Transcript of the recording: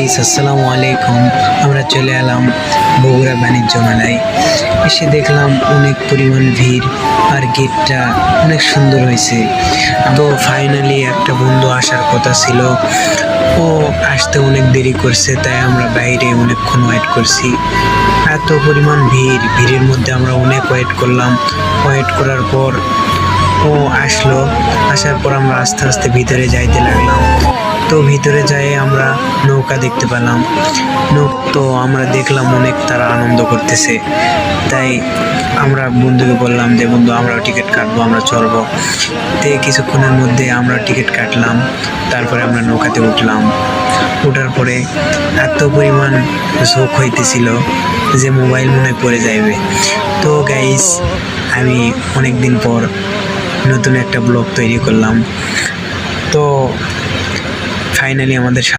Guys, আসসালামু আলাইকুম। আমরা চলে এলাম বগুড়া বাণিজ্য মেলায়। এসে দেখলাম অনেক পরিমাণ ভিড়, আর গেটটা অনেক সুন্দর হয়েছে। তো ফাইনালি একটা বন্ধু আসার কথা ছিল, ও আসতে অনেক দেরি করছে, তাই আমরা বাইরে অনেকক্ষণ ওয়েট করছি। এত পরিমাণ ভিড়ের মধ্যে আমরা অনেক ওয়েট করলাম। ওয়েট করার পর ও আসলো। আসার পর আমরা আস্তে আস্তে ভিতরে যাইতে লাগলাম। তো ভিতরে যাই আমরা নৌকা দেখতে পেলাম। তো আমরা দেখলাম অনেক তারা আনন্দ করতেছে, তাই আমরা বন্ধুকে বললাম যে বন্ধু, আমরাও টিকিট কাটবো, আমরা চড়বো। তো কিছুক্ষণের মধ্যে আমরা টিকিট কাটলাম, তারপরে আমরা নৌকাতে উঠলাম। ওঠার পরে এত পরিমাণ ঝোঁক হইতেছিল যে মোবাইল মনে পড়ে যাইবে। তো গাইস, আমি অনেকদিন পর নতুন একটা ব্লগ তৈরি করলাম। তো ফাইনালি আমাদের